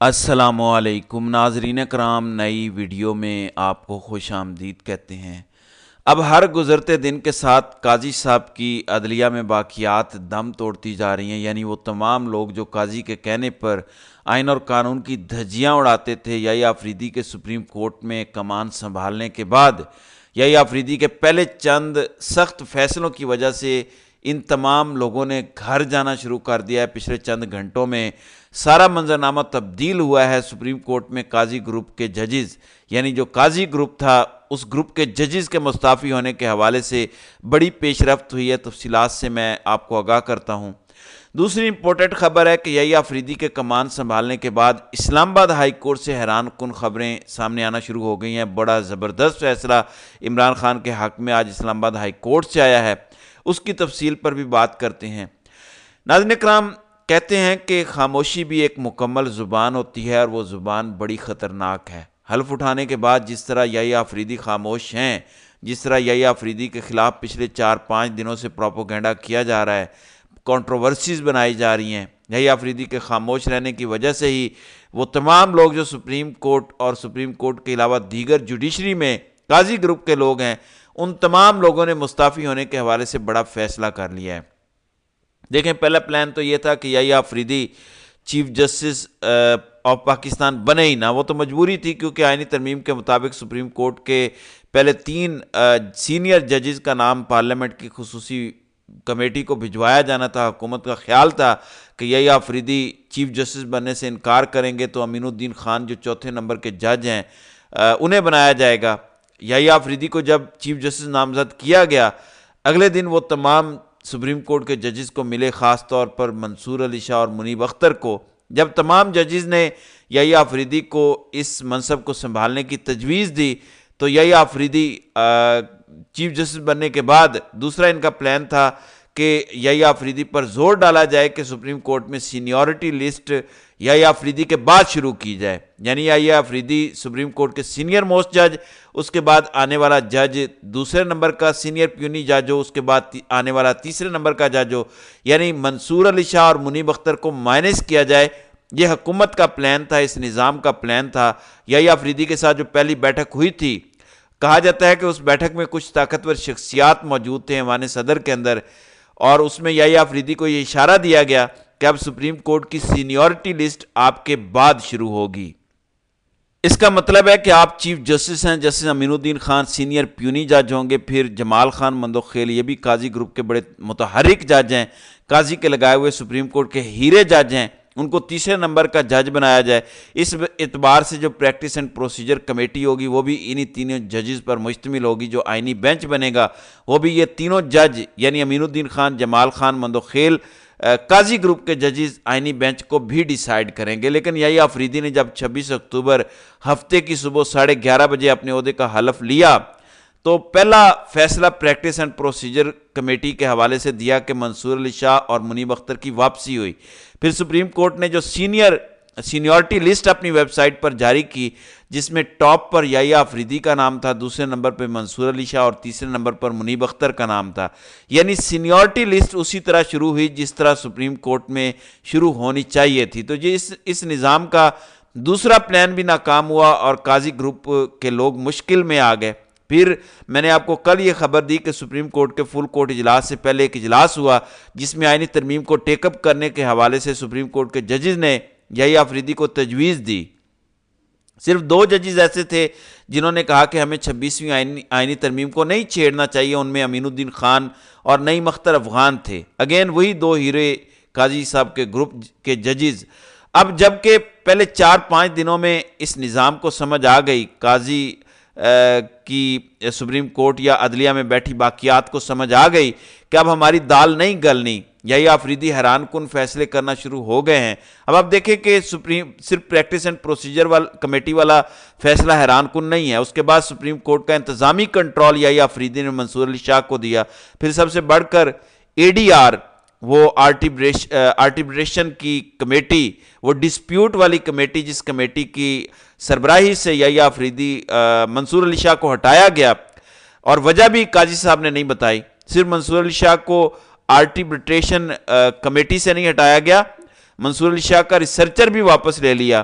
السلام علیکم ناظرین کرام، نئی ویڈیو میں آپ کو خوش آمدید کہتے ہیں۔ اب ہر گزرتے دن کے ساتھ قاضی صاحب کی عدلیہ میں باقیات دم توڑتی جا رہی ہیں، یعنی وہ تمام لوگ جو قاضی کے کہنے پر آئین اور قانون کی دھجیاں اڑاتے تھے۔ یحییٰ آفریدی کے سپریم کورٹ میں کمان سنبھالنے کے بعد یحییٰ آفریدی کے پہلے چند سخت فیصلوں کی وجہ سے ان تمام لوگوں نے گھر جانا شروع کر دیا ہے۔ پچھلے چند گھنٹوں میں سارا منظرنامہ تبدیل ہوا ہے۔ سپریم کورٹ میں قاضی گروپ کے ججز، یعنی جو قاضی گروپ تھا اس گروپ کے ججز کے مستعفی ہونے کے حوالے سے بڑی پیش رفت ہوئی ہے۔ تفصیلات سے میں آپ کو آگاہ کرتا ہوں۔ دوسری امپورٹنٹ خبر ہے کہ یحییٰ آفریدی کے کمان سنبھالنے کے بعد اسلام آباد ہائی کورٹ سے حیران کن خبریں سامنے آنا شروع ہو گئی ہیں۔ بڑا زبردست فیصلہ عمران خان کے حق میں آج اسلام آباد ہائی کورٹ سے آیا ہے، اس کی تفصیل پر بھی بات کرتے ہیں۔ ناظرین کرام، کہتے ہیں کہ خاموشی بھی ایک مکمل زبان ہوتی ہے اور وہ زبان بڑی خطرناک ہے۔ حلف اٹھانے کے بعد جس طرح یحییٰ آفریدی خاموش ہیں، جس طرح یحییٰ آفریدی کے خلاف پچھلے 4-5 دنوں سے پروپیگنڈا کیا جا رہا ہے، کنٹروورسیز بنائی جا رہی ہیں، یحییٰ آفریدی کے خاموش رہنے کی وجہ سے ہی وہ تمام لوگ جو سپریم کورٹ اور سپریم کورٹ کے علاوہ دیگر جوڈیشری میں قاضی گروپ کے لوگ ہیں، ان تمام لوگوں نے مستعفی ہونے کے حوالے سے بڑا فیصلہ کر لیا ہے۔ دیکھیں، پہلا پلان تو یہ تھا کہ Yahya Afridi chief justice of Pakistan بنے ہی نہ، وہ تو مجبوری تھی کیونکہ آئینی ترمیم کے مطابق سپریم کورٹ کے پہلے 3 سینئر ججز کا نام پارلیمنٹ کی خصوصی کمیٹی کو بھجوایا جانا تھا۔ حکومت کا خیال تھا کہ یحییٰ آفریدی چیف جسٹس بننے سے انکار کریں گے تو امین الدین خان جو چوتھے نمبر کے جج ہیں انہیں بنایا جائے گا۔ یحییٰ آفریدی کو جب چیف جسٹس نامزد کیا گیا، اگلے دن وہ تمام سپریم کورٹ کے ججز کو ملے، خاص طور پر منصور علی شاہ اور منیب اختر کو۔ جب تمام ججز نے یحییٰ آفریدی کو اس منصب کو سنبھالنے کی تجویز دی تو یحییٰ آفریدی چیف جسٹس بننے کے بعد دوسرا ان کا پلان تھا کہ یحییٰ آفریدی پر زور ڈالا جائے کہ سپریم کورٹ میں سینیورٹی لسٹ یحییٰ آفریدی کے بعد شروع کی جائے، یعنی یحییٰ آفریدی سپریم کورٹ کے سینئر موسٹ جج، اس کے بعد آنے والا جج دوسرے نمبر کا سینئر پیونی جج ہو، اس کے بعد آنے والا تیسرے نمبر کا جج ہو، یعنی منصور علی شاہ اور منیب اختر کو مائنس کیا جائے۔ یہ حکومت کا پلان تھا، اس نظام کا پلان تھا۔ یحییٰ آفریدی کے ساتھ جو پہلی بیٹھک ہوئی تھی، کہا جاتا ہے کہ اس بیٹھک میں کچھ طاقتور شخصیات موجود تھے ایوان صدر کے اندر، اور اس میں یحییٰ آفریدی کو یہ اشارہ دیا گیا کہ اب سپریم کورٹ کی سینیورٹی لسٹ آپ کے بعد شروع ہوگی۔ اس کا مطلب ہے کہ آپ چیف جسٹس ہیں، جسٹس امین الدین خان سینئر پیونی جج ہوں گے، پھر جمال خان مندوخیل، یہ بھی قاضی گروپ کے بڑے متحرک جج ہیں، قاضی کے لگائے ہوئے سپریم کورٹ کے ہیرے جج ہیں، ان کو تیسرے نمبر کا جج بنایا جائے۔ اس اعتبار سے جو پریکٹس اینڈ پروسیجر کمیٹی ہوگی وہ بھی انہی تینوں ججز پر مشتمل ہوگی۔ جو آئینی بینچ بنے گا وہ بھی یہ تینوں جج، یعنی امین الدین خان، جمال خان مندوخیل، قاضی گروپ کے ججز آئینی بینچ کو بھی ڈیسائیڈ کریں گے۔ لیکن یحییٰ آفریدی نے جب 26 اکتوبر ہفتے کی صبح 11:30 بجے اپنے عہدے کا حلف لیا تو پہلا فیصلہ پریکٹس اینڈ پروسیجر کمیٹی کے حوالے سے دیا کہ منصور علی شاہ اور منیب اختر کی واپسی ہوئی۔ پھر سپریم کورٹ نے جو سینیورٹی لسٹ اپنی ویب سائٹ پر جاری کی، جس میں ٹاپ پر یحییٰ آفریدی کا نام تھا، دوسرے نمبر پر منصور علی شاہ اور تیسرے نمبر پر منیب اختر کا نام تھا، یعنی سینیورٹی لسٹ اسی طرح شروع ہوئی جس طرح سپریم کورٹ میں شروع ہونی چاہیے تھی۔ تو یہ اس نظام کا دوسرا پلان بھی ناکام ہوا اور قاضی گروپ کے لوگ مشکل میں آ گئے۔ پھر میں نے آپ کو کل یہ خبر دی کہ سپریم کورٹ کے فل کورٹ اجلاس سے پہلے ایک اجلاس ہوا جس میں آئینی ترمیم کو ٹیک اپ کرنے کے حوالے سے سپریم کورٹ کے ججز نے یحییٰ آفریدی کو تجویز دی۔ صرف 2 ججز ایسے تھے جنہوں نے کہا کہ ہمیں 26ویں آئینی ترمیم کو نہیں چھیڑنا چاہیے، ان میں امین الدین خان اور نعیم اختر افغان تھے۔ اگین وہی 2 ہیرے قاضی صاحب کے گروپ کے ججز۔ اب جبکہ پہلے 4-5 دنوں میں اس نظام کو سمجھ آ گئی، قاضی کی سپریم کورٹ یا عدلیہ میں بیٹھی باقیات کو سمجھ آ گئی کہ اب ہماری دال نہیں گلنی، یحییٰ آفریدی حیران کن فیصلے کرنا شروع ہو گئے ہیں۔ اب آپ دیکھیں کہ صرف پریکٹس اینڈ پروسیجر کمیٹی والا فیصلہ حیران کن نہیں ہے، اس کے بعد سپریم کورٹ کا انتظامی کنٹرول یحییٰ آفریدی نے منصور علی شاہ کو دیا۔ پھر سب سے بڑھ کر ADR، وہ آرٹیبریشن کی کمیٹی، وہ ڈسپیوٹ والی کمیٹی، جس کمیٹی کی سربراہی سے یحییٰ آفریدی منصور علی شاہ کو ہٹایا گیا، اور وجہ بھی قاضی صاحب نے نہیں بتائی۔ صرف منصور علی شاہ کو آرٹیبریشن کمیٹی سے نہیں ہٹایا گیا، منصور علی شاہ کا ریسرچر بھی واپس لے لیا،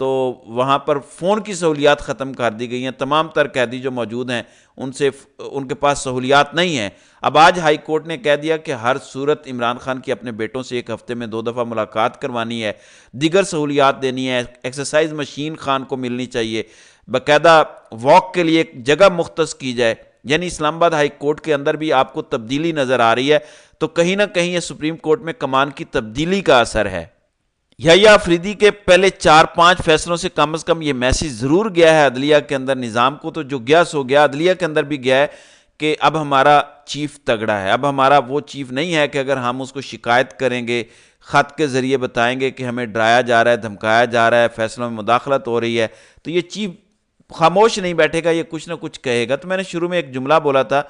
تو وہاں پر فون کی سہولیات ختم کر دی گئی ہیں، تمام تر قیدی جو موجود ہیں ان کے پاس سہولیات نہیں ہیں۔ اب آج ہائی کورٹ نے کہہ دیا کہ ہر صورت عمران خان کی اپنے بیٹوں سے ایک ہفتے میں 2 دفعہ ملاقات کروانی ہے، دیگر سہولیات دینی ہے، ایکسرسائز مشین خان کو ملنی چاہیے، باقاعدہ واک کے لیے ایک جگہ مختص کی جائے۔ یعنی اسلام آباد ہائی کورٹ کے اندر بھی آپ کو تبدیلی نظر آ رہی ہے، تو کہیں نہ کہیں یہ سپریم کورٹ میں کمان کی تبدیلی کا اثر ہے۔ یحییٰ آفریدی کے پہلے 4-5 فیصلوں سے کم از کم یہ میسیج ضرور گیا ہے عدلیہ کے اندر، نظام کو تو جو گیا سو گیا، عدلیہ کے اندر بھی گیا ہے کہ اب ہمارا چیف تگڑا ہے، اب ہمارا وہ چیف نہیں ہے کہ اگر ہم اس کو شکایت کریں گے، خط کے ذریعے بتائیں گے کہ ہمیں ڈرایا جا رہا ہے، دھمکایا جا رہا ہے، فیصلوں میں مداخلت ہو رہی ہے، تو یہ چیف خاموش نہیں بیٹھے گا، یہ کچھ نہ کچھ کہے گا۔ تو میں نے شروع میں ایک جملہ بولا تھا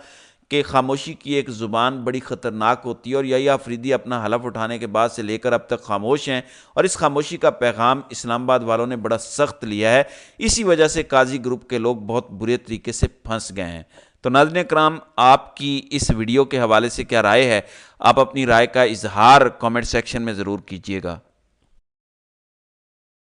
کہ خاموشی کی ایک زبان بڑی خطرناک ہوتی ہے، اور یحییٰ آفریدی اپنا حلف اٹھانے کے بعد سے لے کر اب تک خاموش ہیں، اور اس خاموشی کا پیغام اسلام آباد والوں نے بڑا سخت لیا ہے۔ اسی وجہ سے قاضی گروپ کے لوگ بہت برے طریقے سے پھنس گئے ہیں۔ تو ناظرین کرام، آپ کی اس ویڈیو کے حوالے سے کیا رائے ہے؟ آپ اپنی رائے کا اظہار کامنٹ سیکشن میں ضرور کیجیے گا۔